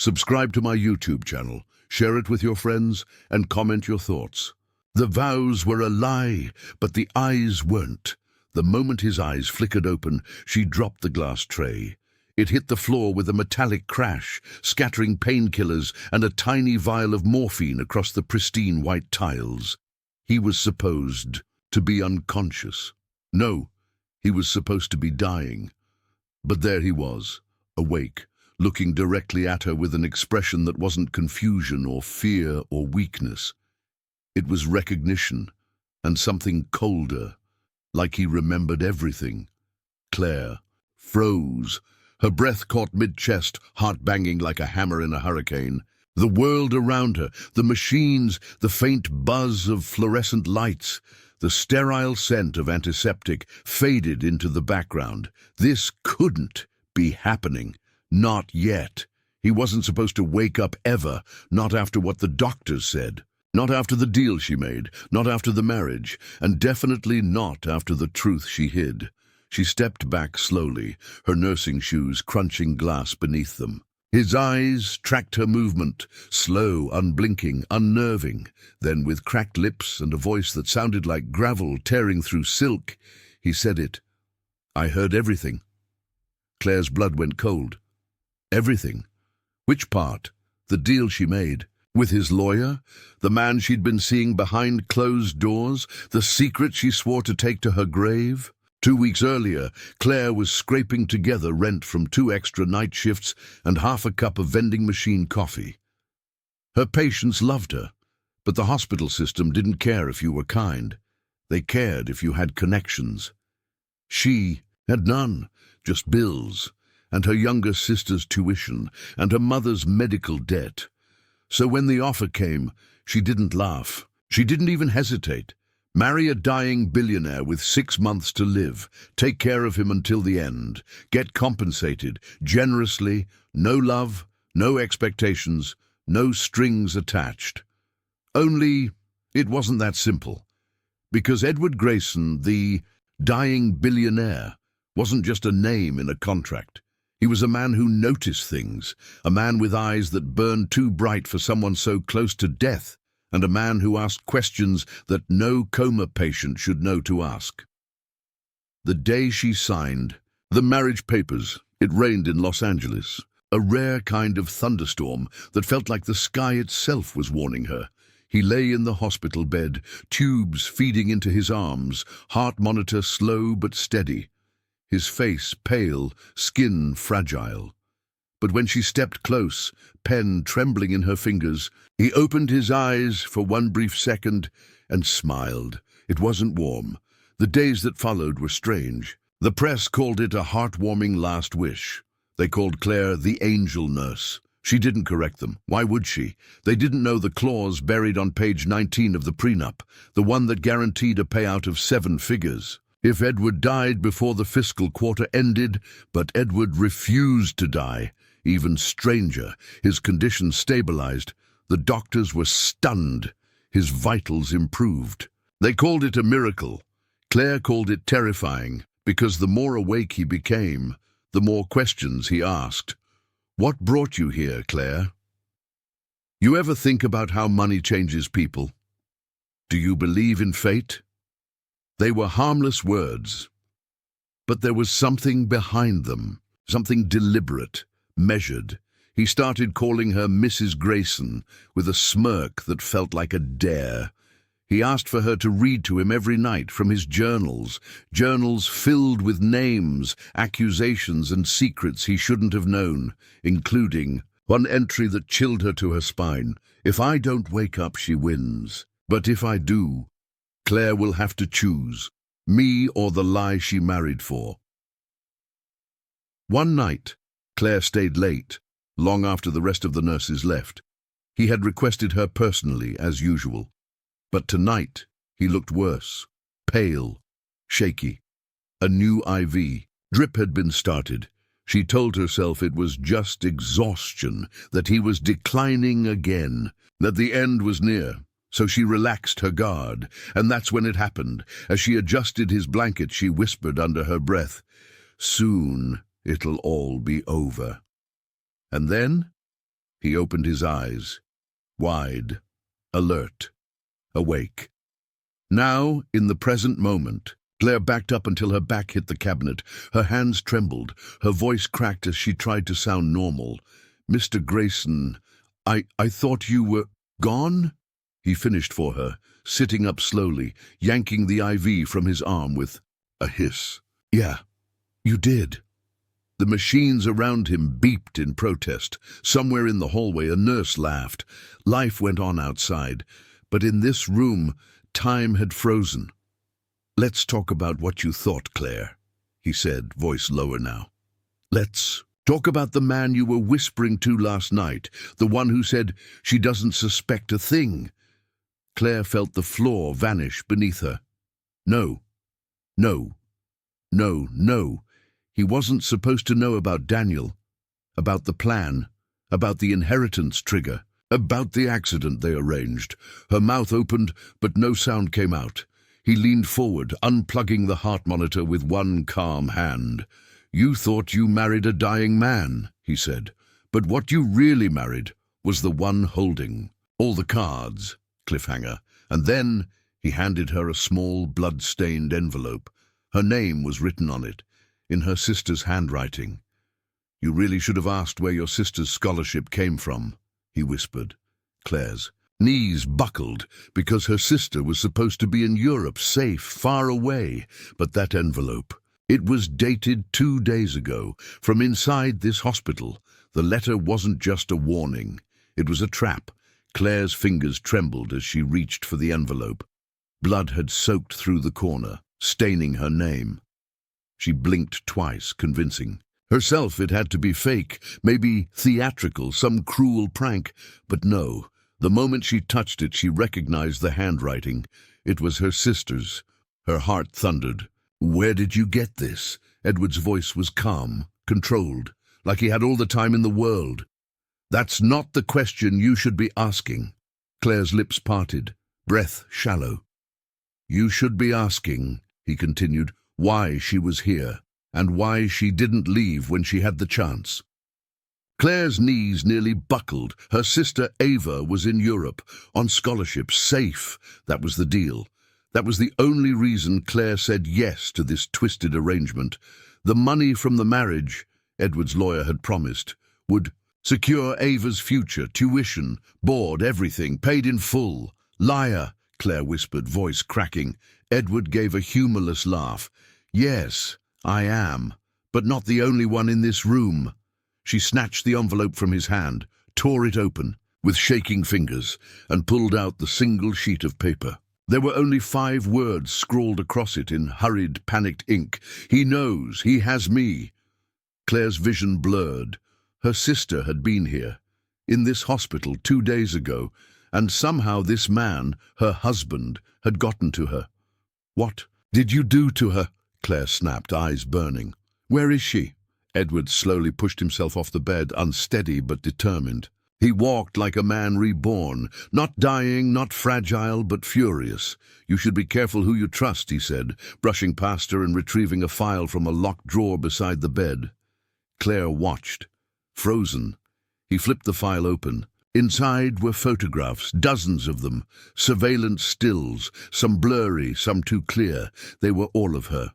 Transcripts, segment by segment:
Subscribe to my YouTube channel, share it with your friends, and comment your thoughts. The vows were a lie, but the eyes weren't. The moment his eyes flickered open, she dropped the glass tray. It hit the floor with a metallic crash, scattering painkillers and a tiny vial of morphine across the pristine white tiles. He was supposed to be unconscious. No, he was supposed to be dying. But there he was, awake, looking directly at her with an expression that wasn't confusion or fear or weakness. It was recognition, and something colder, like he remembered everything. Claire froze. Her breath caught mid-chest, heart banging like a hammer in a hurricane. The world around her, the machines, the faint buzz of fluorescent lights, the sterile scent of antiseptic faded into the background. This couldn't be happening. Not yet. He wasn't supposed to wake up ever, not after what the doctors said. Not after the deal she made, not after the marriage, and definitely not after the truth she hid. She stepped back slowly, her nursing shoes crunching glass beneath them. His eyes tracked her movement, slow, unblinking, unnerving. Then, with cracked lips and a voice that sounded like gravel tearing through silk, he said it. "I heard everything." Claire's blood went cold. Everything? Which part? The deal she made? With his lawyer? The man she'd been seeing behind closed doors? The secret she swore to take to her grave? 2 weeks earlier, Claire was scraping together rent from 2 extra night shifts and half a cup of vending machine coffee. Her patients loved her, but the hospital system didn't care if you were kind. They cared if you had connections. She had none, just bills, and her younger sister's tuition, and her mother's medical debt. So when the offer came, she didn't laugh. She didn't even hesitate. Marry a dying billionaire with 6 months to live, take care of him until the end, get compensated, generously, no love, no expectations, no strings attached. Only, it wasn't that simple. Because Edward Grayson, the dying billionaire, wasn't just a name in a contract. He was a man who noticed things, a man with eyes that burned too bright for someone so close to death, and a man who asked questions that no coma patient should know to ask. The day she signed the marriage papers, it rained in Los Angeles, a rare kind of thunderstorm that felt like the sky itself was warning her. He lay in the hospital bed, tubes feeding into his arms, heart monitor slow but steady. His face pale, skin fragile. But when she stepped close, pen trembling in her fingers, he opened his eyes for one brief second and smiled. It wasn't warm. The days that followed were strange. The press called it a heartwarming last wish. They called Claire the angel nurse. She didn't correct them. Why would she? They didn't know the clause buried on page 19 of the prenup, the one that guaranteed a payout of 7 figures. If Edward died before the fiscal quarter ended, but Edward refused to die. Even stranger, his condition stabilized. The doctors were stunned. His vitals improved. They called it a miracle. Claire called it terrifying, because the more awake he became, the more questions he asked. What brought you here, Claire? You ever think about how money changes people? Do you believe in fate? They were harmless words, but there was something behind them, something deliberate, measured. He started calling her Mrs. Grayson with a smirk that felt like a dare. He asked for her to read to him every night from his journals filled with names, accusations, and secrets he shouldn't have known, including one entry that chilled her to her spine. If I don't wake up, she wins. But if I do, Claire will have to choose, me or the lie she married for. One night, Claire stayed late, long after the rest of the nurses left. He had requested her personally, as usual. But tonight, he looked worse, pale, shaky. A new IV. Drip had been started. She told herself it was just exhaustion, that he was declining again, that the end was near. So she relaxed her guard, and that's when it happened. As she adjusted his blanket, she whispered under her breath, "Soon it'll all be over." And then He opened his eyes, wide, alert, awake. Now, in the present moment, Claire backed up until her back hit the cabinet. Her hands trembled. Her voice cracked as she tried to sound normal. "Mr. Grayson, I thought you were gone?" He finished for her, sitting up slowly, yanking the IV from his arm with a hiss. "Yeah, you did." The machines around him beeped in protest. Somewhere in the hallway, a nurse laughed. Life went on outside, but in this room, time had frozen. "Let's talk about what you thought, Claire," he said, voice lower now. "Let's talk about the man you were whispering to last night, the one who said she doesn't suspect a thing." Claire felt the floor vanish beneath her. No, no, no, no. He wasn't supposed to know about Daniel, about the plan, about the inheritance trigger, about the accident they arranged. Her mouth opened, but no sound came out. He leaned forward, unplugging the heart monitor with one calm hand. "You thought you married a dying man," he said, "but what you really married was the one holding all the cards." Cliffhanger. And then he handed her a small, blood-stained envelope. Her name was written on it, in her sister's handwriting. "You really should have asked where your sister's scholarship came from," he whispered. Claire's knees buckled because her sister was supposed to be in Europe, safe, far away. But that envelope, it was dated 2 days ago, from inside this hospital. The letter wasn't just a warning. It was a trap. Claire's fingers trembled as she reached for the envelope. Blood had soaked through the corner, staining her name. She blinked twice, convincing herself it had to be fake, maybe theatrical, some cruel prank. But no, the moment she touched it, she recognized the handwriting. It was her sister's. Her heart thundered. "Where did you get this?" Edward's voice was calm, controlled, like he had all the time in the world. "That's not the question you should be asking." Claire's lips parted, breath shallow. "You should be asking," he continued, "why she was here, and why she didn't leave when she had the chance." Claire's knees nearly buckled. Her sister Ava was in Europe, on scholarship, safe. That was the deal. That was the only reason Claire said yes to this twisted arrangement. The money from the marriage, Edward's lawyer had promised, would secure Ava's future, tuition, board, everything, paid in full. "Liar," Claire whispered, voice cracking. Edward gave a humorless laugh. "Yes, I am, but not the only one in this room." She snatched the envelope from his hand, tore it open with shaking fingers, and pulled out the single sheet of paper. There were only 5 words scrawled across it in hurried, panicked ink. "He knows, he has me." Claire's vision blurred. Her sister had been here, in this hospital 2 days ago, and somehow this man, her husband, had gotten to her. "What did you do to her?" Claire snapped, eyes burning. "Where is she?" Edward slowly pushed himself off the bed, unsteady but determined. He walked like a man reborn, not dying, not fragile, but furious. "You should be careful who you trust," he said, brushing past her and retrieving a file from a locked drawer beside the bed. Claire watched, frozen. He flipped the file open. Inside were photographs, dozens of them, surveillance stills, some blurry, some too clear. They were all of her.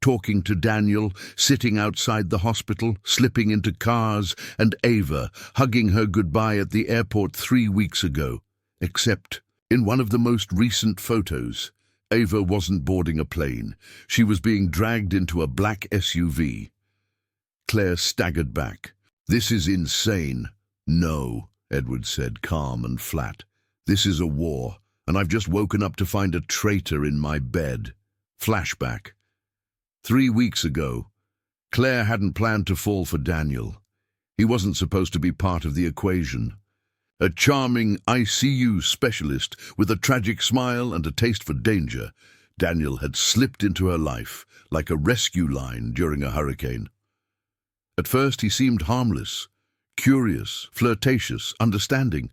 Talking to Daniel, sitting outside the hospital, slipping into cars, and Ava, hugging her goodbye at the airport 3 weeks ago. Except, in one of the most recent photos, Ava wasn't boarding a plane. She was being dragged into a black SUV. Claire staggered back. "This is insane." "No," Edward said, calm and flat. "This is a war, and I've just woken up to find a traitor in my bed." Flashback. 3 weeks ago, Claire hadn't planned to fall for Daniel. He wasn't supposed to be part of the equation. A charming ICU specialist with a tragic smile and a taste for danger, Daniel had slipped into her life like a rescue line during a hurricane. At first he seemed harmless, curious, flirtatious, understanding.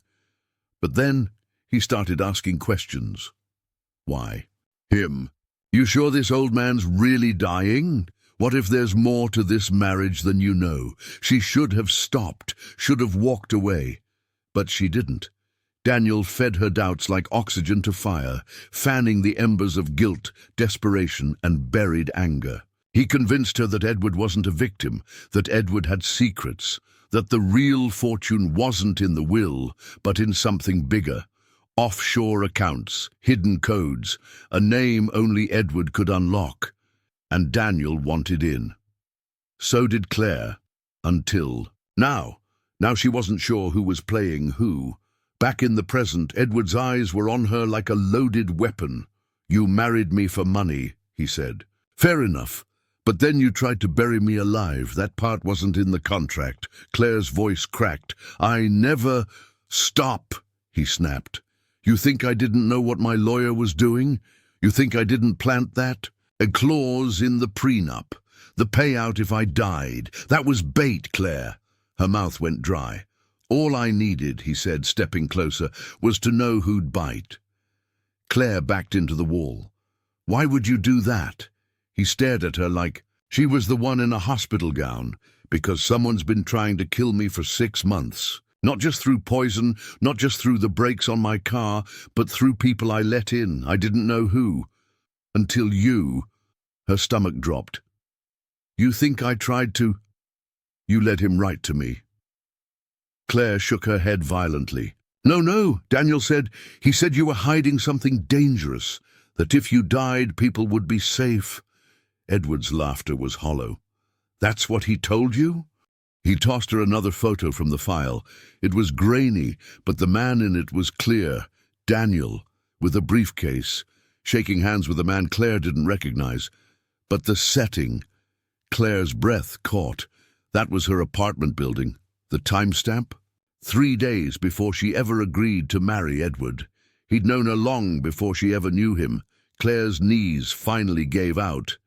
But then he started asking questions. Why? Him? You sure this old man's really dying? What if there's more to this marriage than you know? She should have stopped, should have walked away. But she didn't. Daniel fed her doubts like oxygen to fire, fanning the embers of guilt, desperation, and buried anger. He convinced her that Edward wasn't a victim, that Edward had secrets, that the real fortune wasn't in the will, but in something bigger. Offshore accounts, hidden codes, a name only Edward could unlock. And Daniel wanted in. So did Claire, until now. Now she wasn't sure who was playing who. Back in the present, Edward's eyes were on her like a loaded weapon. "You married me for money," he said. "Fair enough. But then you tried to bury me alive. That part wasn't in the contract." Claire's voice cracked. "I never—" "Stop," he snapped. "You think I didn't know what my lawyer was doing? You think I didn't plant that? A clause in the prenup. The payout if I died. That was bait, Claire." Her mouth went dry. "All I needed," he said, stepping closer, "was to know who'd bite." Claire backed into the wall. "Why would you do that?" He stared at her like she was the one in a hospital gown. "Because someone's been trying to kill me for 6 months. Not just through poison, not just through the brakes on my car, but through people I let in. I didn't know who. Until you—" Her stomach dropped. "You think I tried to—" "You led him right to me." Claire shook her head violently. No, Daniel said. He said you were hiding something dangerous, that if you died, people would be safe." Edward's laughter was hollow. "That's what he told you?" He tossed her another photo from the file. It was grainy, but the man in it was clear. Daniel, with a briefcase, shaking hands with a man Claire didn't recognize. But the setting— Claire's breath caught. That was her apartment building. The timestamp? 3 days before she ever agreed to marry Edward. He'd known her long before she ever knew him. Claire's knees finally gave out.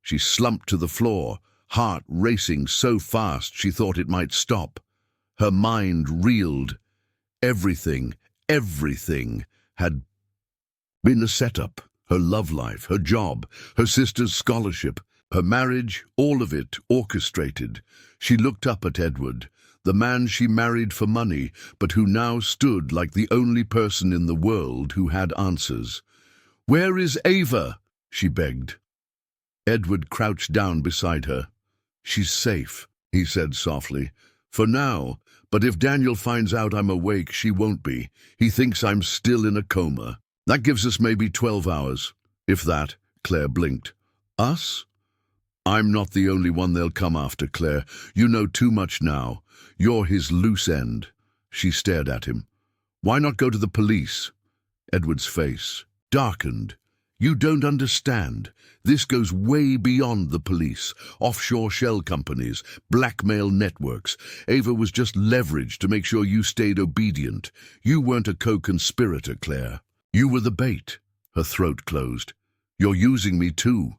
She slumped to the floor, heart racing so fast she thought it might stop. Her mind reeled. Everything had been a setup. Her love life, her job, her sister's scholarship, her marriage, all of it orchestrated. She looked up at Edward, the man she married for money, but who now stood like the only person in the world who had answers. "Where is Ava?" she begged. Edward crouched down beside her. "She's safe," he said softly. "For now, but if Daniel finds out I'm awake, she won't be. He thinks I'm still in a coma. That gives us maybe 12 hours. If that." Claire blinked. "Us?" "I'm not the only one they'll come after, Claire. You know too much now. You're his loose end." She stared at him. "Why not go to the police?" Edward's face darkened. "You don't understand. This goes way beyond the police. Offshore shell companies, blackmail networks. Ava was just leverage to make sure you stayed obedient. You weren't a co-conspirator, Claire. You were the bait." Her throat closed. "You're using me too."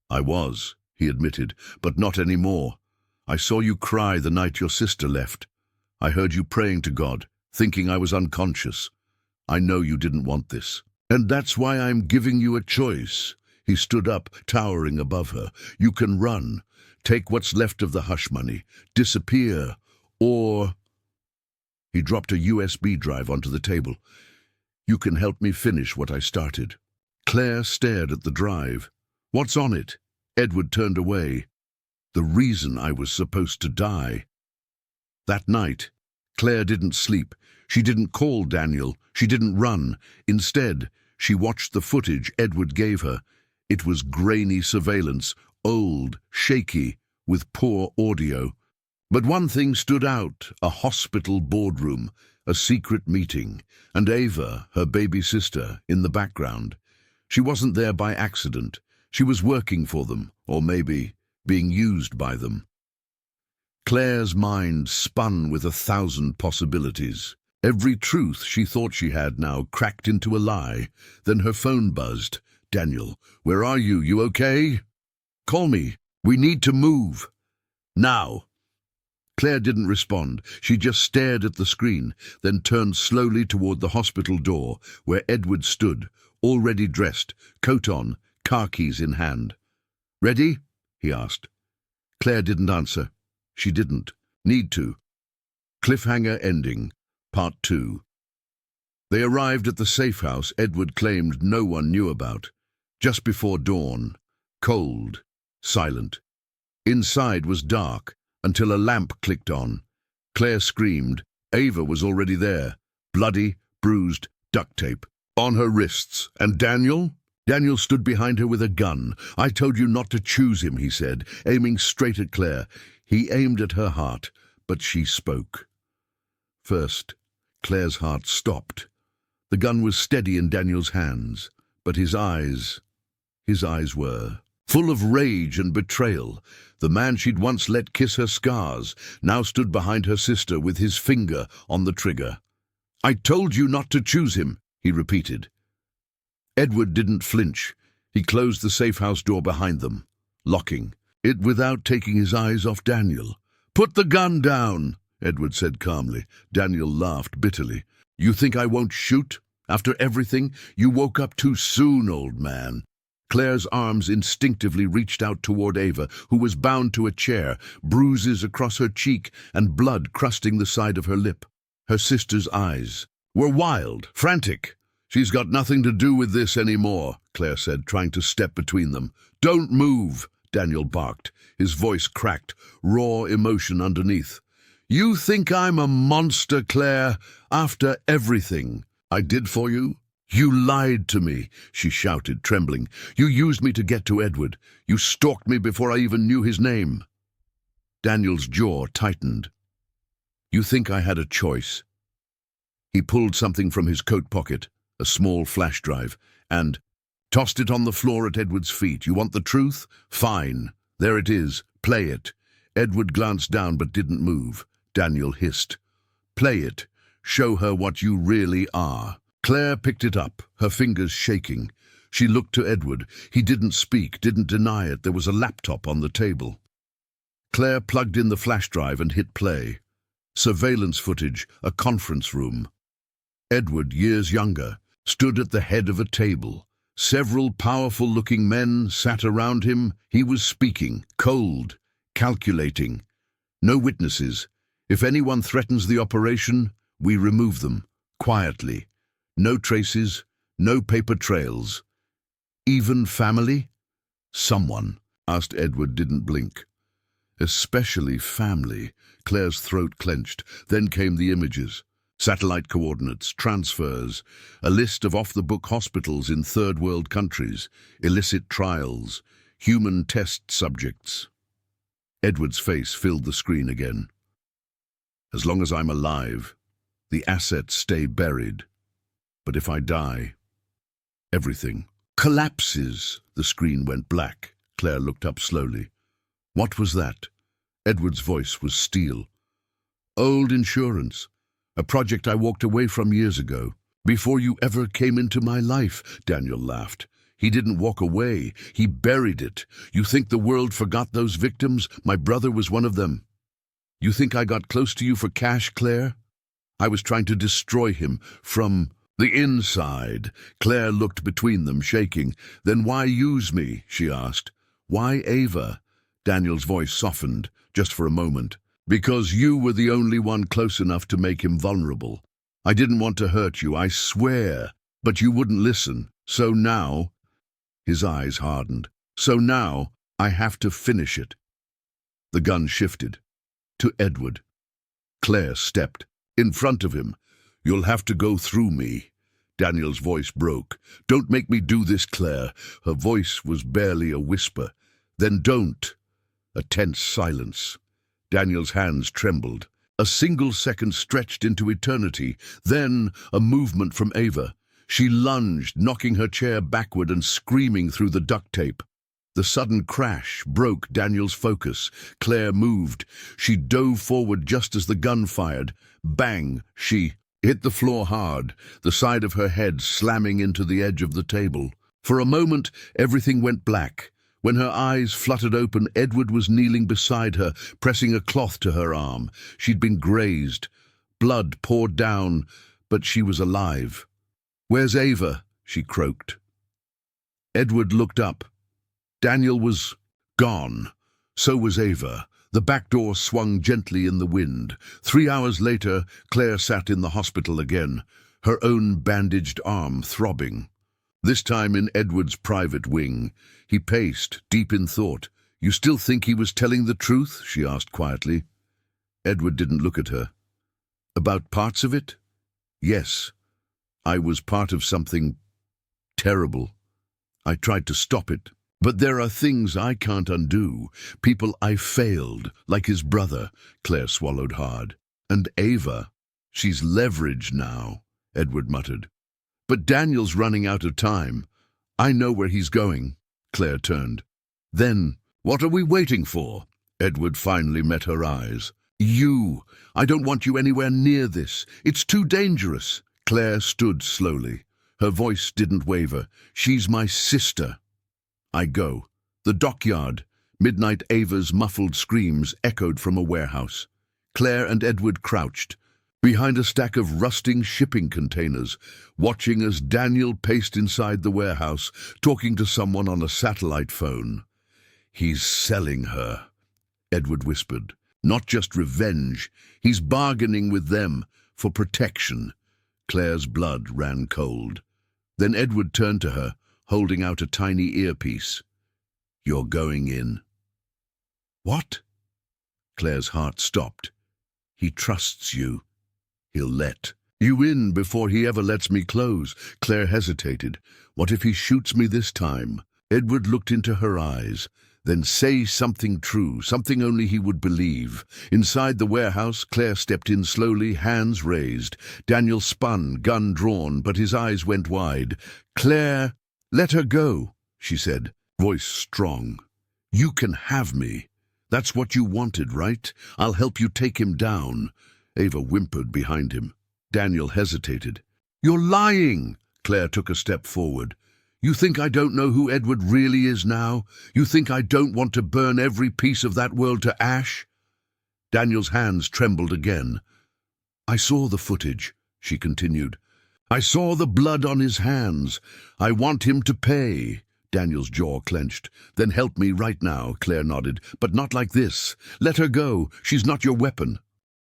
"I was," he admitted, "but not anymore. I saw you cry the night your sister left. I heard you praying to God, thinking I was unconscious. I know you didn't want this. And that's why I'm giving you a choice." He stood up, towering above her. "You can run, take what's left of the hush money, disappear, or—" He dropped a USB drive onto the table. "You can help me finish what I started." Claire stared at the drive. "What's on it?" Edward turned away. "The reason I was supposed to die." That night, Claire didn't sleep. She didn't call Daniel. She didn't run. Instead, she watched the footage Edward gave her. It was grainy surveillance, old, shaky, with poor audio. But one thing stood out: a hospital boardroom, a secret meeting, and Ava, her baby sister, in the background. She wasn't there by accident. She was working for them, or maybe being used by them. Claire's mind spun with 1,000 possibilities. Every truth she thought she had now cracked into a lie. Then her phone buzzed. "Daniel, where are you? You okay? Call me. We need to move. Now." Claire didn't respond. She just stared at the screen, then turned slowly toward the hospital door, where Edward stood, already dressed, coat on, car keys in hand. "Ready?" he asked. Claire didn't answer. She didn't need to. Cliffhanger ending. Part 2. They arrived at the safe house Edward claimed no one knew about. Just before dawn, cold, silent. Inside was dark, until a lamp clicked on. Claire screamed. Ava was already there, bloody, bruised, duct tape on her wrists. And Daniel? Daniel stood behind her with a gun. "I told you not to choose him," he said, aiming straight at Claire. He aimed at her heart, but she spoke. First, Claire's heart stopped. The gun was steady in Daniel's hands, but his eyes were full of rage and betrayal. The man she'd once let kiss her scars now stood behind her sister with his finger on the trigger. "I told you not to choose him," he repeated. Edward didn't flinch. He closed the safe house door behind them, locking it without taking his eyes off Daniel. "Put the gun down," Edward said calmly. Daniel laughed bitterly. "You think I won't shoot? After everything? You woke up too soon, old man." Claire's arms instinctively reached out toward Ava, who was bound to a chair, bruises across her cheek and blood crusting the side of her lip. Her sister's eyes were wild, frantic. "She's got nothing to do with this anymore," Claire said, trying to step between them. "Don't move," Daniel barked, his voice cracked, raw emotion underneath. "You think I'm a monster, Claire, after everything I did for you? You lied to me," she shouted, trembling. "You used me to get to Edward. You stalked me before I even knew his name." Daniel's jaw tightened. "You think I had a choice?" He pulled something from his coat pocket, a small flash drive, and tossed it on the floor at Edward's feet. "You want the truth? Fine. There it is. Play it." Edward glanced down but didn't move. Daniel hissed. "Play it. Show her what you really are." Claire picked it up, her fingers shaking. She looked to Edward. He didn't speak, didn't deny it. There was a laptop on the table. Claire plugged in the flash drive and hit play. Surveillance footage, a conference room. Edward, years younger, stood at the head of a table. Several powerful-looking men sat around him. He was speaking, cold, calculating. "No witnesses. If anyone threatens the operation, we remove them, quietly. No traces, no paper trails. Even family?" "Someone?" asked Edward, didn't blink. "Especially family." Claire's throat clenched. Then came the images. Satellite coordinates, transfers, a list of off-the-book hospitals in third-world countries, illicit trials, human test subjects. Edward's face filled the screen again. "As long as I'm alive, the assets stay buried. But if I die, everything collapses." The screen went black. Claire looked up slowly. "What was that?" Edward's voice was steel. "Old insurance. A project I walked away from years ago. Before you ever came into my life," Daniel laughed. "He didn't walk away. He buried it. You think the world forgot those victims? My brother was one of them. You think I got close to you for cash, Claire? I was trying to destroy him from the inside." Claire looked between them, shaking. "Then why use me?" she asked. "Why Ava?" Daniel's voice softened, just for a moment. "Because you were the only one close enough to make him vulnerable. I didn't want to hurt you, I swear, but you wouldn't listen. So now—" His eyes hardened. "So now, I have to finish it." The gun shifted. To Edward. Claire stepped in front of him. "You'll have to go through me." Daniel's voice broke. "Don't make me do this, Claire." Her voice was barely a whisper. "Then don't." A tense silence. Daniel's hands trembled. A single second stretched into eternity. Then a movement from Ava. She lunged, knocking her chair backward and screaming through the duct tape. The sudden crash broke Daniel's focus. Claire moved. She dove forward just as the gun fired. Bang! She hit the floor hard, the side of her head slamming into the edge of the table. For a moment, everything went black. When her eyes fluttered open, Edward was kneeling beside her, pressing a cloth to her arm. She'd been grazed. Blood poured down, but she was alive. "Where's Ava?" she croaked. Edward looked up. Daniel was gone. So was Ava. The back door swung gently in the wind. 3 hours later, Claire sat in the hospital again, her own bandaged arm throbbing. This time in Edward's private wing. He paced, deep in thought. "You still think he was telling the truth?" she asked quietly. Edward didn't look at her. "About parts of it? Yes. I was part of something terrible. I tried to stop it. But there are things I can't undo. People I failed, like his brother." Claire swallowed hard. "And Ava, she's leverage now," Edward muttered. "But Daniel's running out of time. I know where he's going." Claire turned. "Then, what are we waiting for?" Edward finally met her eyes. "You. I don't want you anywhere near this. It's too dangerous." Claire stood slowly. Her voice didn't waver. "She's my sister." I go. The dockyard. Midnight Ava's muffled screams echoed from a warehouse. Claire and Edward crouched, behind a stack of rusting shipping containers, watching as Daniel paced inside the warehouse, talking to someone on a satellite phone. "He's selling her," Edward whispered. "Not just revenge. He's bargaining with them for protection." Claire's blood ran cold. Then Edward turned to her, holding out a tiny earpiece. "You're going in." "What?" Claire's heart stopped. "He trusts you. He'll let you in before he ever lets me close." Claire hesitated. "What if he shoots me this time?" Edward looked into her eyes. "Then say something true, something only he would believe." Inside the warehouse, Claire stepped in slowly, hands raised. Daniel spun, gun drawn, but his eyes went wide. "Claire, let her go," she said, voice strong. "You can have me. That's what you wanted, right? I'll help you take him down." Ava whimpered behind him. Daniel hesitated. "You're lying!" Claire took a step forward. "You think I don't know who Edward really is now? You think I don't want to burn every piece of that world to ash?" Daniel's hands trembled again. "I saw the footage," she continued. "I saw the blood on his hands. I want him to pay." Daniel's jaw clenched. "Then help me right now," Claire nodded. "But not like this. Let her go. She's not your weapon."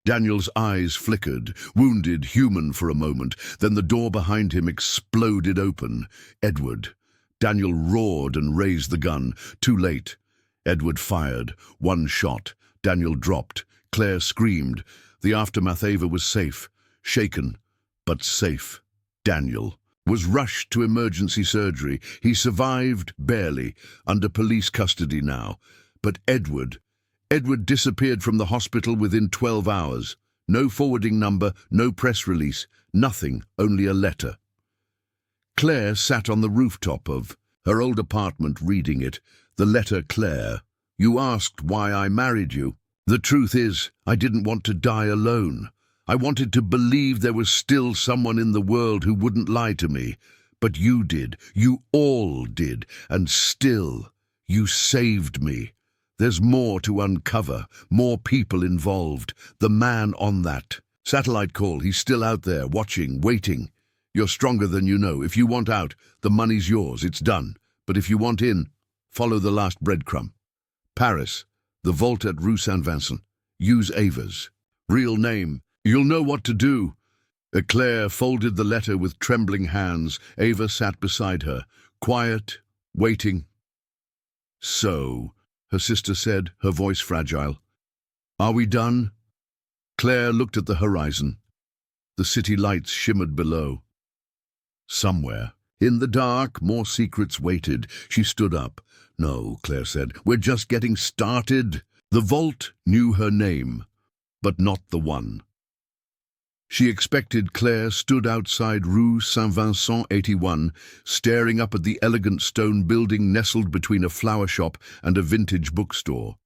Daniel's eyes flickered, wounded, human for a moment. Then the door behind him exploded open. Edward. Daniel roared and raised the gun. Too late. Edward fired. One shot. Daniel dropped. Claire screamed. The aftermath. Ava was safe. Shaken, but safe. Daniel was rushed to emergency surgery. He survived, barely, under police custody now. But Edward disappeared from the hospital within 12 hours. No forwarding number, no press release, nothing, only a letter. Claire sat on the rooftop of her old apartment reading it. The letter. "Claire, you asked why I married you. The truth is, I didn't want to die alone. I wanted to believe there was still someone in the world who wouldn't lie to me. But you did. You all did. And still, you saved me. There's more to uncover, more people involved. The man on that satellite call, he's still out there, watching, waiting. You're stronger than you know. If you want out, the money's yours. It's done. But if you want in, follow the last breadcrumb. Paris, the vault at Rue Saint-Vincent. Use Ava's real name. You'll know what to do." Claire folded the letter with trembling hands. Ava sat beside her, quiet, waiting. "So," her sister said, her voice fragile. "Are we done?" Claire looked at the horizon. The city lights shimmered below. Somewhere, in the dark, more secrets waited. She stood up. "No," Claire said, "we're just getting started." The vault knew her name, but not the one. She expected. Claire stood outside Rue Saint-Vincent 81, staring up at the elegant stone building nestled between a flower shop and a vintage bookstore.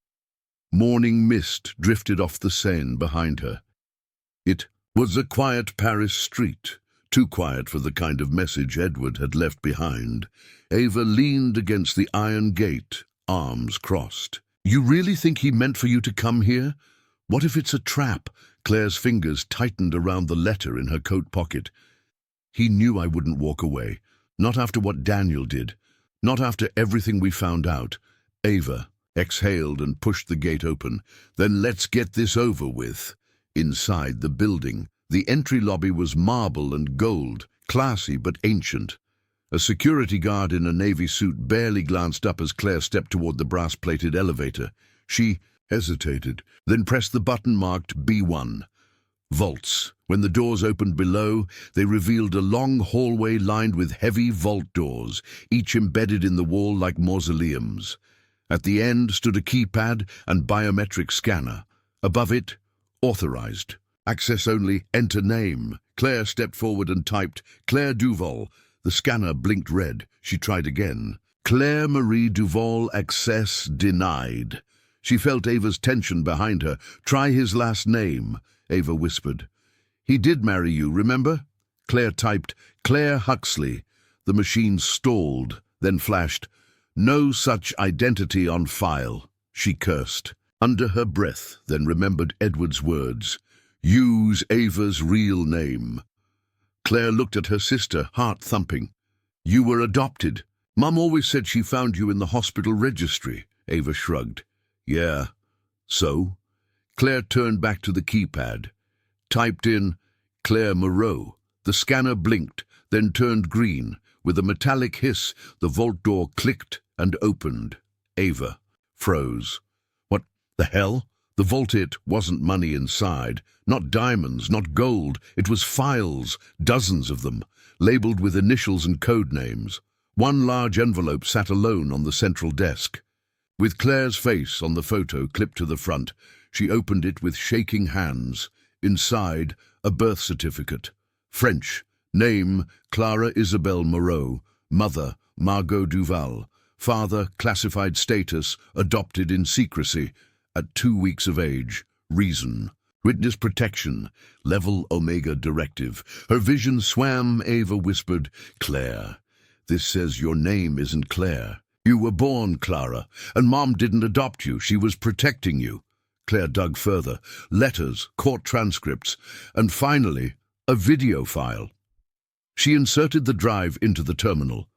Morning mist drifted off the Seine behind her. It was a quiet Paris street, too quiet for the kind of message Edward had left behind. Ava leaned against the iron gate, arms crossed. "You really think he meant for you to come here? What if it's a trap?" Claire's fingers tightened around the letter in her coat pocket. "He knew I wouldn't walk away. Not after what Daniel did. Not after everything we found out. Ava, exhaled and pushed the gate open. Then let's get this over with. Inside the building, the entry lobby was marble and gold, classy but ancient. A security guard in a navy suit barely glanced up as Claire stepped toward the brass-plated elevator. She hesitated, then pressed the button marked B1. Vaults. When the doors opened below, they revealed a long hallway lined with heavy vault doors, each embedded in the wall like mausoleums. At the end stood a keypad and biometric scanner. Above it, authorized. Access only, enter name. Claire stepped forward and typed, Claire Duval. The scanner blinked red. She tried again. Claire Marie Duval, access denied. She felt Ava's tension behind her. Try his last name, Ava whispered. He did marry you, remember? Claire typed, Claire Huxley. The machine stalled, then flashed, no such identity on file. She cursed. Under her breath, then remembered Edward's words. Use Ava's real name. Claire looked at her sister, heart thumping. You were adopted. Mum always said she found you in the hospital registry. Ava shrugged. Yeah. So? Claire turned back to the keypad. Typed in Claire Moreau. The scanner blinked, then turned green. With a metallic hiss, the vault door clicked and opened. Ava froze. What the hell? The vault wasn't money inside. Not diamonds, not gold. It was files, dozens of them, labeled with initials and code names. One large envelope sat alone on the central desk. With Claire's face on the photo clipped to the front, she opened it with shaking hands. Inside, a birth certificate. French. Name, Clara Isabelle Moreau. Mother, Margot Duval. Father, classified status, adopted in secrecy. At 2 weeks of age. Reason. Witness protection. Level Omega directive. Her vision swam. Ava whispered, Claire. This says your name isn't Claire. You were born, Clara, and Mom didn't adopt you. She was protecting you. Claire dug further. Letters, court transcripts, and finally, a video file. She inserted the drive into the terminal.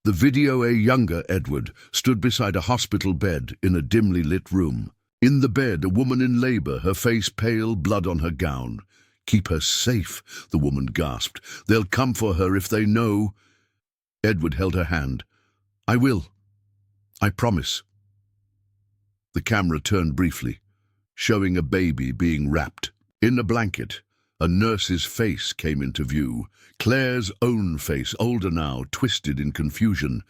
The video, a younger Edward, stood beside a hospital bed in a dimly lit room. In the bed, a woman in labor, her face pale, blood on her gown. Keep her safe, the woman gasped. They'll come for her if they know. Edward held her hand. I will. I promise. The camera turned briefly, showing a baby being wrapped. In a blanket, a nurse's face came into view. Claire's own face, older now, twisted in confusion.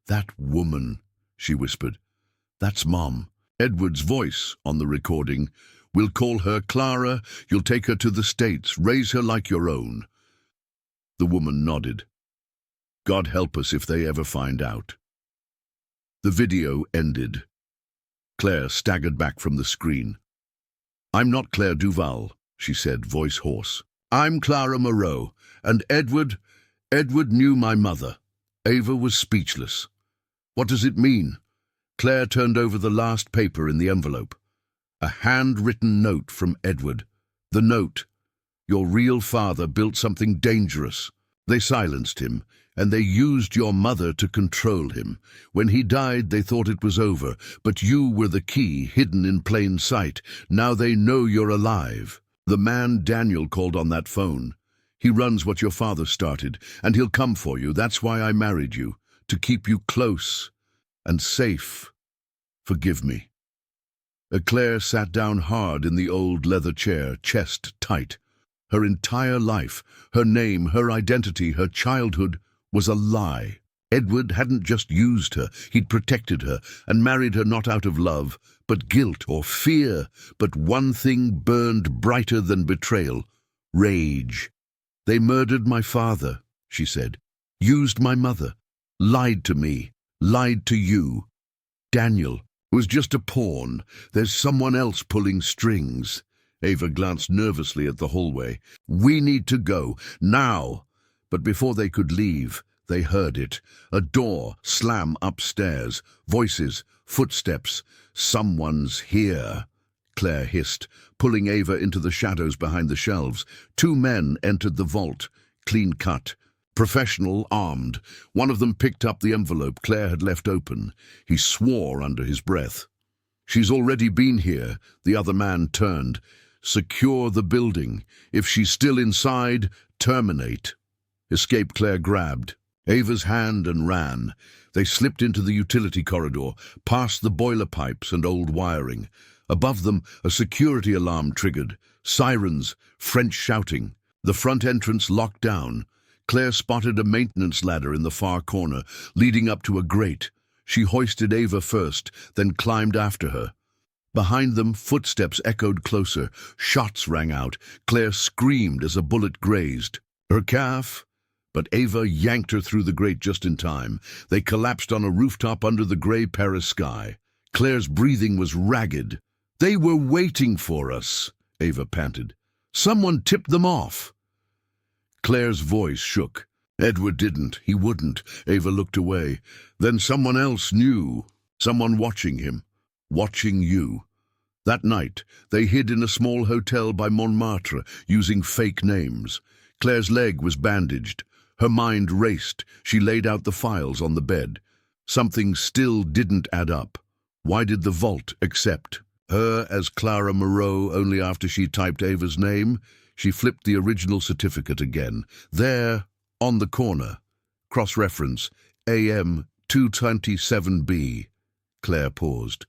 That woman, she whispered. That's Mom. Edward's voice on the recording. We'll call her Clara. You'll take her to the States. Raise her like your own. The woman nodded. God help us if they ever find out. The video ended. Claire staggered back from the screen. I'm not Claire Duval, she said, voice hoarse. I'm Clara Moreau, and Edward knew my mother. Ava was speechless. What does it mean? Claire turned over the last paper in the envelope. A handwritten note from Edward. The note. Your real father built something dangerous. They silenced him, and they used your mother to control him. When he died, they thought it was over, but you were the key, hidden in plain sight. Now they know you're alive. The man Daniel called on that phone. He runs what your father started, and he'll come for you. That's why I married you, to keep you close and safe. Forgive me. Claire sat down hard in the old leather chair, chest tight. Her entire life, her name, her identity, her childhood was a lie. Edward hadn't just used her, he'd protected her and married her not out of love, but guilt or fear. But one thing burned brighter than betrayal: rage. They murdered my father, she said, used my mother, lied to me, lied to you. Daniel was just a pawn. There's someone else pulling strings. Ava glanced nervously at the hallway. We need to go, now. But before they could leave, they heard it. A door slam upstairs. Voices, footsteps. Someone's here, Claire hissed, pulling Ava into the shadows behind the shelves. 2 men entered the vault, clean-cut, professional, armed. One of them picked up the envelope Claire had left open. He swore under his breath. She's already been here, the other man turned. Secure the building. If she's still inside, terminate. Escape Claire grabbed Ava's hand and ran. They slipped into the utility corridor, past the boiler pipes and old wiring. Above them, a security alarm triggered. Sirens, French shouting. The front entrance locked down. Claire spotted a maintenance ladder in the far corner, leading up to a grate. She hoisted Ava first, then climbed after her. Behind them, footsteps echoed closer. Shots rang out. Claire screamed as a bullet grazed her calf, but Ava yanked her through the grate just in time. They collapsed on a rooftop under the grey Paris sky. Claire's breathing was ragged. "They were waiting for us," Ava panted. "Someone tipped them off." Claire's voice shook. Edward didn't. He wouldn't. Ava looked away. Then someone else knew. Someone watching him. Watching you. That night, they hid in a small hotel by Montmartre, using fake names. Claire's leg was bandaged. Her mind raced. She laid out the files on the bed. Something still didn't add up. Why did the vault accept her as Clara Moreau only after she typed Ava's name? She flipped the original certificate again. There, on the corner. Cross-reference, AM 227B. Claire paused.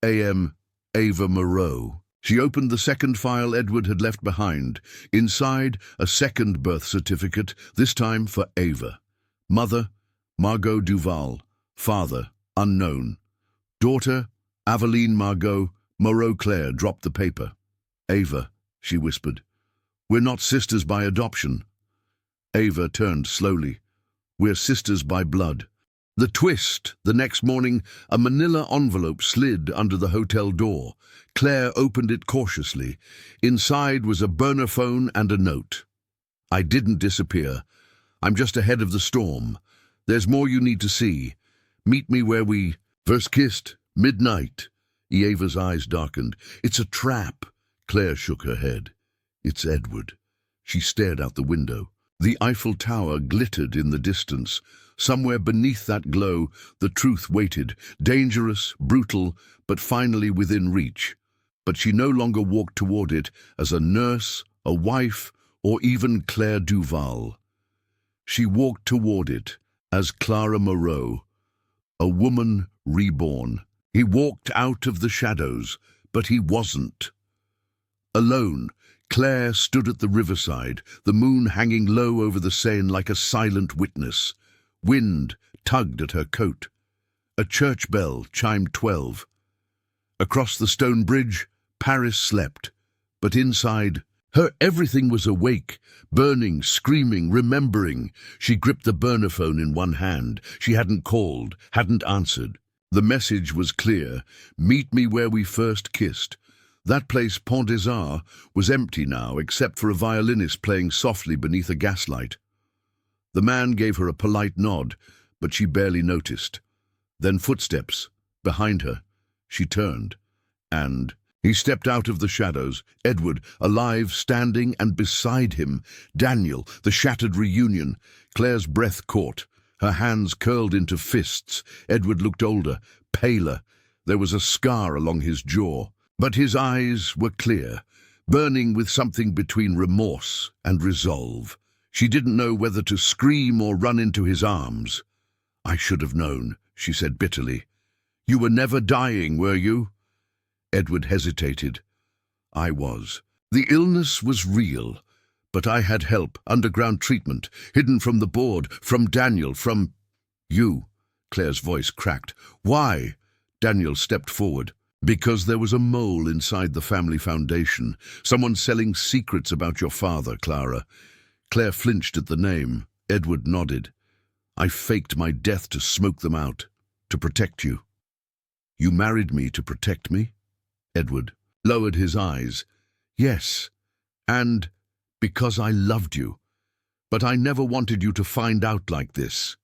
AM Ava Moreau. She opened the second file Edward had left behind. Inside, a second birth certificate, this time for Ava. Mother, Margot Duval. Father, unknown. Daughter, Aveline Margot. Moreau. Claire dropped the paper. "Ava," she whispered. "We're not sisters by adoption." Ava turned slowly. "We're sisters by blood." The twist. The next morning, a manila envelope slid under the hotel door. Claire opened it cautiously. Inside was a burner phone and a note. "I didn't disappear. I'm just ahead of the storm. There's more you need to see. Meet me where we first kissed, midnight." Ava's eyes darkened. "It's a trap." Claire shook her head. "It's Edward." She stared out the window. The Eiffel Tower glittered in the distance. Somewhere beneath that glow, the truth waited, dangerous, brutal, but finally within reach. But she no longer walked toward it as a nurse, a wife, or even Claire Duval. She walked toward it as Clara Moreau, a woman reborn. He walked out of the shadows, but he wasn't. Alone, Claire stood at the riverside, the moon hanging low over the Seine like a silent witness. Wind tugged at her coat. A church bell chimed 12. Across the stone bridge, Paris slept. But inside, her everything was awake, burning, screaming, remembering. She gripped the burner phone in one hand. She hadn't called, hadn't answered. The message was clear. "Meet me where we first kissed." That place, Pont des Arts, was empty now, except for a violinist playing softly beneath a gaslight. The man gave her a polite nod, but she barely noticed. Then footsteps, behind her. She turned, and he stepped out of the shadows, Edward, alive, standing, and beside him, Daniel, the shattered reunion. Claire's breath caught. Her hands curled into fists. Edward looked older, paler. There was a scar along his jaw. But his eyes were clear, burning with something between remorse and resolve. She didn't know whether to scream or run into his arms. "I should have known," she said bitterly. "You were never dying, were you?" Edward hesitated. "I was. The illness was real, but I had help, underground treatment, hidden from the board, from Daniel, from you." Claire's voice cracked. "Why?" Daniel stepped forward. "Because there was a mole inside the family foundation. Someone selling secrets about your father, Clara." Claire flinched at the name. Edward nodded. "I faked my death to smoke them out, to protect you." "You married me to protect me?" Edward lowered his eyes. "Yes, and because I loved you. But I never wanted you to find out like this."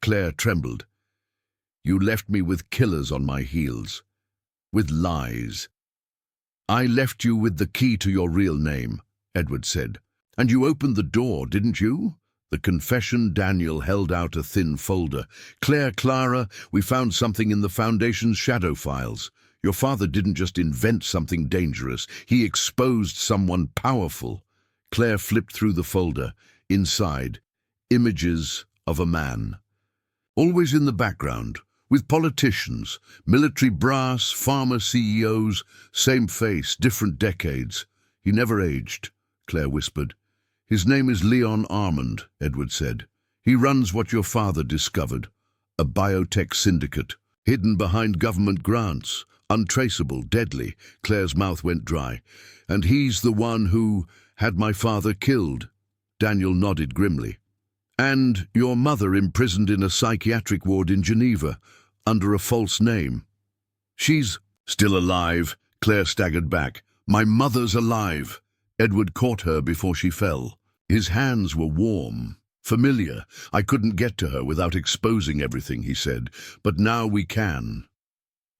Claire trembled. "You left me with killers on my heels. With lies." "I left you with the key to your real name," Edward said. "And you opened the door, didn't you?" The confession. Daniel held out a thin folder. Clara, we found something in the Foundation's shadow files. Your father didn't just invent something dangerous, he exposed someone powerful. Claire flipped through the folder. Inside, images of a man. Always in the background, with politicians, military brass, farmer CEOs, same face, different decades. He never aged, Claire whispered. His name is Leon Armand, Edward said. He runs what your father discovered, a biotech syndicate, hidden behind government grants, untraceable, deadly. Claire's mouth went dry. And he's the one who had my father killed. Daniel nodded grimly. And your mother imprisoned in a psychiatric ward in Geneva, under a false name. She's still alive, Claire staggered back. My mother's alive. Edward caught her before she fell. His hands were warm, familiar. I couldn't get to her without exposing everything, he said. But now we can.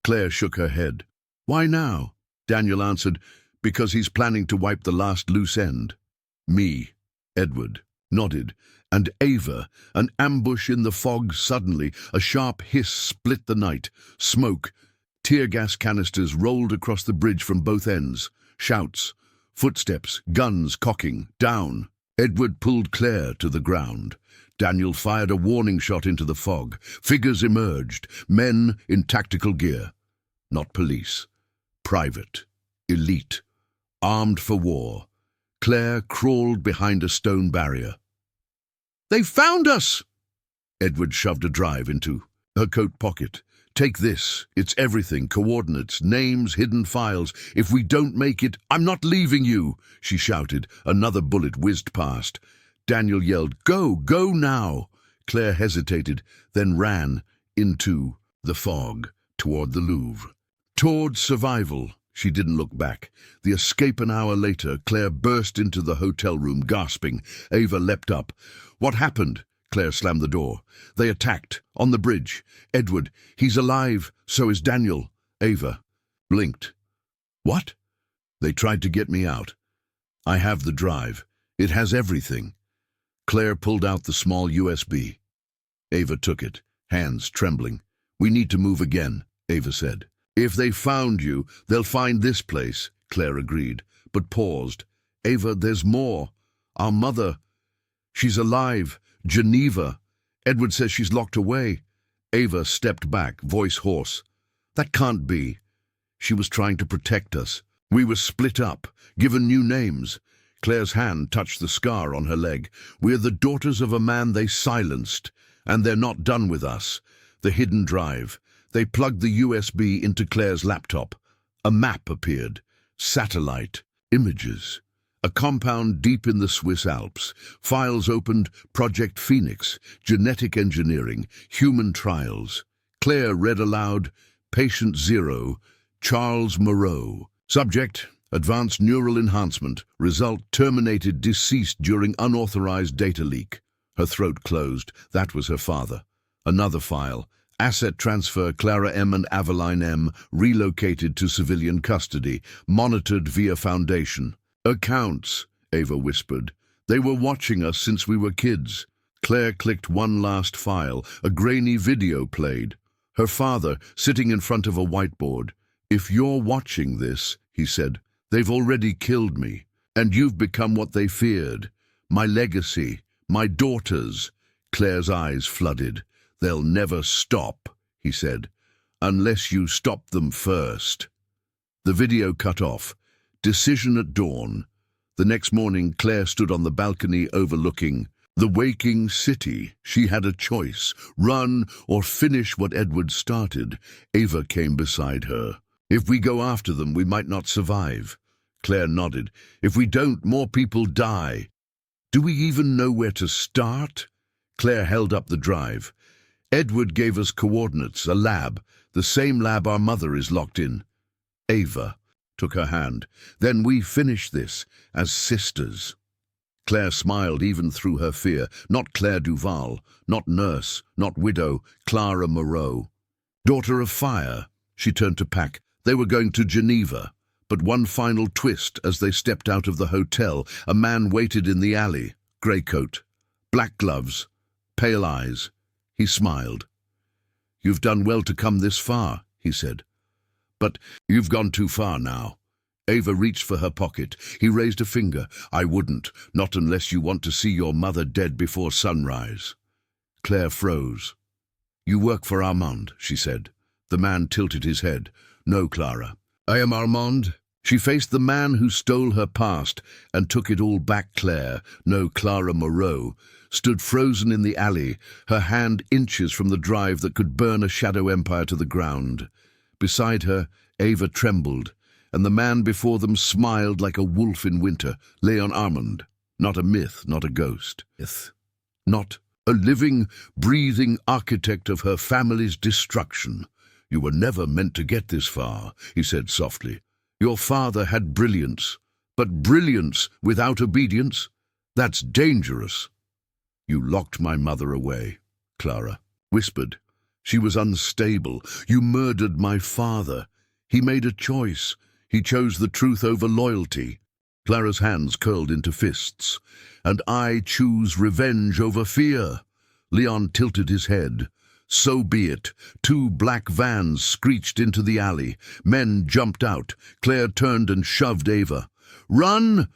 Claire shook her head. Why now? Daniel answered, because he's planning to wipe the last loose end. Me. Edward nodded. And Ava, an ambush in the fog suddenly, a sharp hiss split the night. Smoke. Tear gas canisters rolled across the bridge from both ends. Shouts. Footsteps. Guns cocking. Down. Edward pulled Claire to the ground. Daniel fired a warning shot into the fog. Figures emerged. Men in tactical gear. Not police. Private. Elite. Armed for war. Claire crawled behind a stone barrier. They found us! Edward shoved a drive into her coat pocket. Take this. It's everything. Coordinates, names, hidden files. If we don't make it, I'm not leaving you, she shouted. Another bullet whizzed past. Daniel yelled, Go, go now. Claire hesitated, then ran into the fog toward the Louvre. Toward survival. She didn't look back. The escape an hour later, Claire burst into the hotel room, gasping. Ava leapt up. What happened? Claire slammed the door. They attacked. On the bridge. Edward, he's alive. So is Daniel. Ava blinked. What? They tried to get me out. I have the drive. It has everything. Claire pulled out the small USB. Ava took it, hands trembling. We need to move again, Ava said. If they found you, they'll find this place, Claire agreed, but paused. Ava, there's more. Our mother. She's alive. Geneva. Edward says she's locked away. Ava stepped back, voice hoarse. That can't be. She was trying to protect us. We were split up, given new names. Claire's hand touched the scar on her leg. We're the daughters of a man they silenced, and they're not done with us. The hidden drive. They plugged the USB into Claire's laptop. A map appeared. Satellite. Images. A compound deep in the Swiss Alps. Files opened. Project Phoenix. Genetic engineering. Human trials. Claire read aloud. Patient 0. Charles Moreau. Subject. Advanced neural enhancement. Result. Terminated deceased during unauthorized data leak. Her throat closed. That was her father. Another file. Asset transfer. Clara M. and Aveline M. relocated to civilian custody. Monitored via Foundation. Accounts, Ava whispered. They were watching us since we were kids. Claire clicked one last file. A grainy video played. Her father, sitting in front of a whiteboard. If you're watching this, he said, they've already killed me. And you've become what they feared. My legacy. My daughters. Claire's eyes flooded. They'll never stop, he said, unless you stop them first. The video cut off. Decision at dawn. The next morning, Claire stood on the balcony overlooking the waking city. She had a choice, run or finish what Edward started. Ava came beside her. If we go after them, we might not survive. Claire nodded. If we don't, more people die. Do we even know where to start? Claire held up the drive. Edward gave us coordinates, a lab, the same lab our mother is locked in. Ava took her hand. Then we finish this as sisters. Claire smiled even through her fear. Not Claire Duval, not nurse, not widow, Clara Moreau. Daughter of fire. She turned to Pack. They were going to Geneva. But one final twist as they stepped out of the hotel. A man waited in the alley. Grey coat, black gloves, pale eyes. He smiled. You've done well to come this far, he said. But you've gone too far now. Ava reached for her pocket. He raised a finger. I wouldn't, not unless you want to see your mother dead before sunrise. Claire froze. You work for Armand, she said. The man tilted his head. No, Clara. I am Armand. She faced the man who stole her past and took it all back. Claire, no Clara Moreau, stood frozen in the alley, her hand inches from the drive that could burn a shadow empire to the ground. Beside her, Ava trembled, and the man before them smiled like a wolf in winter. Leon Armand, not a myth, not a ghost. Not a living, breathing architect of her family's destruction. You were never meant to get this far, he said softly. Your father had brilliance, but brilliance without obedience? That's dangerous. You locked my mother away, Clara whispered. She was unstable. You murdered my father. He made a choice. He chose the truth over loyalty. Clara's hands curled into fists. And I choose revenge over fear. Leon tilted his head. So be it. 2 black vans screeched into the alley. Men jumped out. Claire turned and shoved Ava. Run!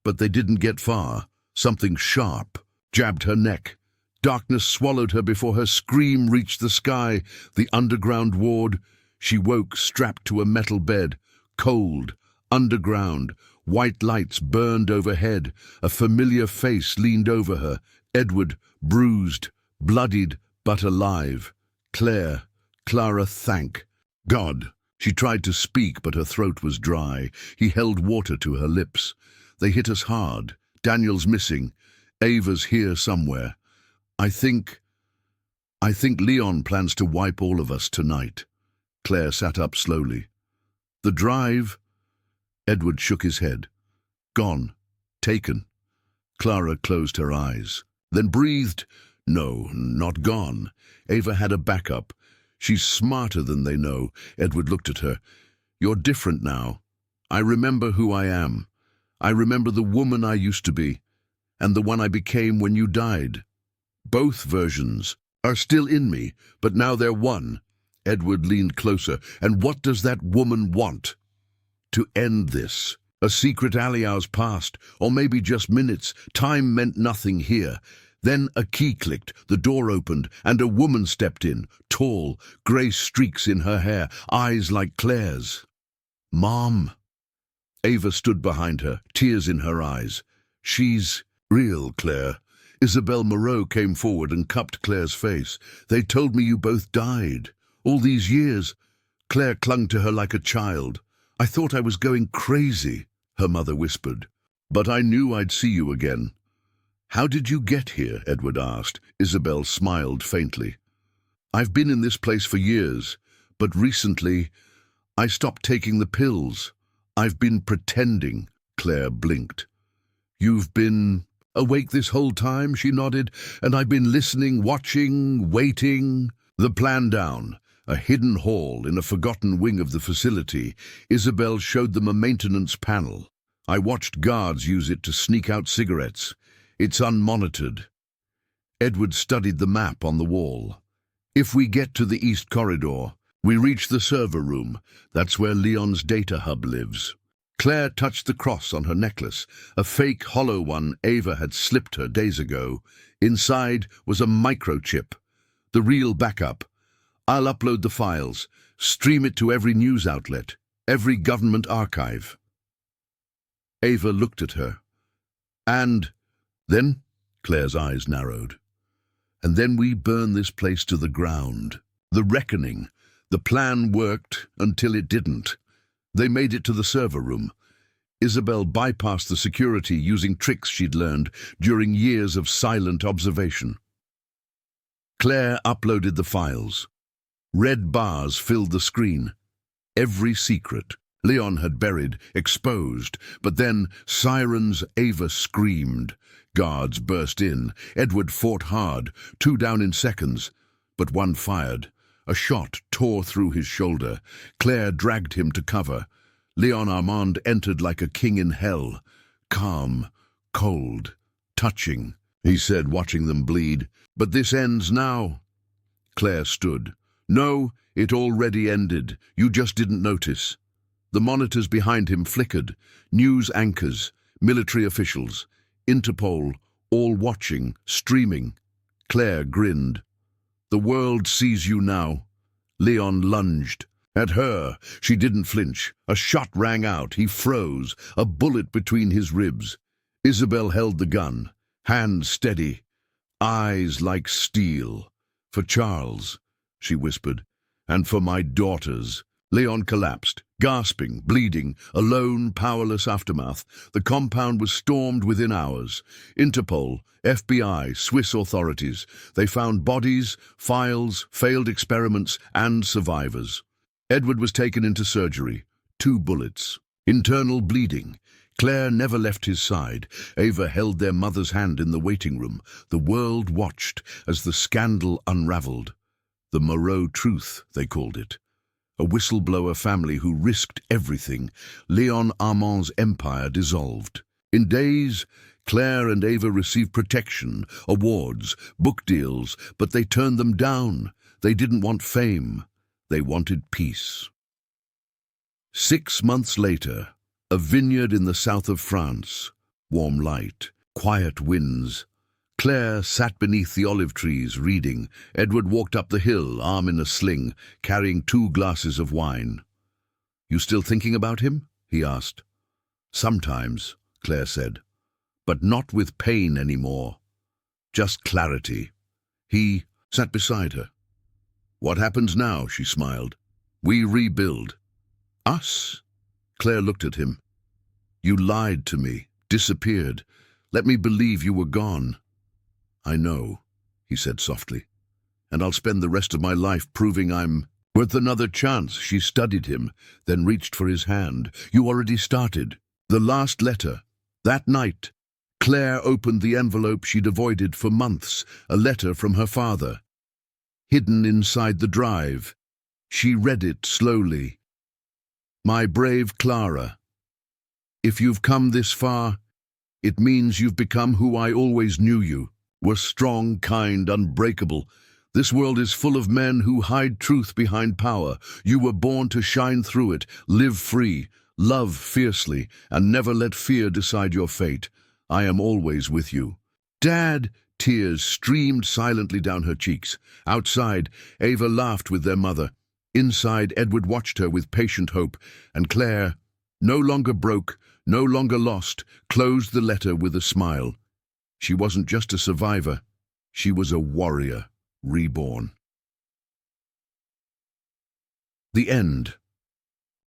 But they didn't get far. Something sharp jabbed her neck. Darkness swallowed her before her scream reached the sky. The underground ward. She woke strapped to a metal bed. Cold, underground. White lights burned overhead. A familiar face leaned over her. Edward, bruised, bloodied, but alive. Clara, thank God. She tried to speak, but her throat was dry. He held water to her lips. They hit us hard. Daniel's missing. Ava's here somewhere. I think Leon plans to wipe all of us tonight. Claire sat up slowly. The drive? Edward shook his head. Gone. Taken. Clara closed her eyes, then breathed. No, not gone. Ava had a backup. She's smarter than they know. Edward looked at her. You're different now. I remember who I am. I remember the woman I used to be, and the one I became when you died. Both versions are still in me, but now they're one. Edward leaned closer. And what does that woman want? To end this. A secret alliance passed, or maybe just minutes. Time meant nothing here. Then a key clicked, the door opened, and a woman stepped in, tall, grey streaks in her hair, eyes like Claire's. Mom. Ava stood behind her, tears in her eyes. She's real, Claire. Isabel Moreau came forward and cupped Claire's face. They told me you both died. All these years. Claire clung to her like a child. I thought I was going crazy, her mother whispered. But I knew I'd see you again. How did you get here? Edward asked. Isabel smiled faintly. I've been in this place for years, but recently I stopped taking the pills. I've been pretending. Claire blinked. You've been awake this whole time? She nodded. And I've been listening, watching, waiting. The plan down. A hidden hall in a forgotten wing of the facility. Isabel showed them a maintenance panel. I watched guards use it to sneak out cigarettes. It's unmonitored. Edward studied the map on the wall. If we get to the east corridor, we reach the server room. That's where Leon's data hub lives. Claire touched the cross on her necklace, a fake hollow one Ava had slipped her days ago. Inside was a microchip, the real backup. I'll upload the files, stream it to every news outlet, every government archive. Ava looked at her. And then, Claire's eyes narrowed. And then we burn this place to the ground. The reckoning. The plan worked until it didn't. They made it to the server room. Isabel bypassed the security using tricks she'd learned during years of silent observation. Claire uploaded the files. Red bars filled the screen. Every secret Leon had buried, exposed, but then sirens. Ava screamed. Guards burst in. Edward fought hard, 2 down in seconds, but 1 fired. A shot tore through his shoulder. Claire dragged him to cover. Leon Armand entered like a king in hell. Calm, cold, touching, he said, watching them bleed. But this ends now. Claire stood, No, it already ended. You just didn't notice. The monitors behind him flickered. News anchors, military officials, Interpol, all watching, streaming. Claire grinned. The world sees you now. Leon lunged. At her, she didn't flinch. A shot rang out. He froze, a bullet between his ribs. Isabel held the gun, hands steady, eyes like steel. For Charles, she whispered, and for my daughters. Leon collapsed, gasping, bleeding, alone, powerless aftermath. The compound was stormed within hours. Interpol, FBI, Swiss authorities. They found bodies, files, failed experiments, and survivors. Edward was taken into surgery. 2 bullets. Internal bleeding. Claire never left his side. Ava held their mother's hand in the waiting room. The world watched as the scandal unraveled. The Moreau truth, they called it. A whistleblower family who risked everything. Leon Armand's empire dissolved. In days, Claire and Ava received protection, awards, book deals, but they turned them down. They didn't want fame. They wanted peace. 6 months later, a vineyard in the south of France. Warm light, quiet winds. Claire sat beneath the olive trees, reading. Edward walked up the hill, arm in a sling, carrying 2 glasses of wine. "You still thinking about him?" he asked. "Sometimes," Claire said, "but not with pain anymore. Just clarity." He sat beside her. "What happens now?" she smiled. "We rebuild." "Us?" Claire looked at him. "You lied to me, disappeared. Let me believe you were gone." "I know," he said softly, "and I'll spend the rest of my life proving I'm worth another chance." She studied him, then reached for his hand. "You already started. The last letter. That night." Claire opened the envelope she'd avoided for months, a letter from her father. Hidden inside the drive. She read it slowly. "My brave Clara, if you've come this far, it means you've become who I always knew you. Were strong, kind, unbreakable. This world is full of men who hide truth behind power. You were born to shine through it, live free, love fiercely, and never let fear decide your fate. I am always with you." "Dad!" Tears streamed silently down her cheeks. Outside, Ava laughed with their mother. Inside, Edward watched her with patient hope, and Claire, no longer broke, no longer lost, closed the letter with a smile. She wasn't just a survivor. She was a warrior, reborn. The end.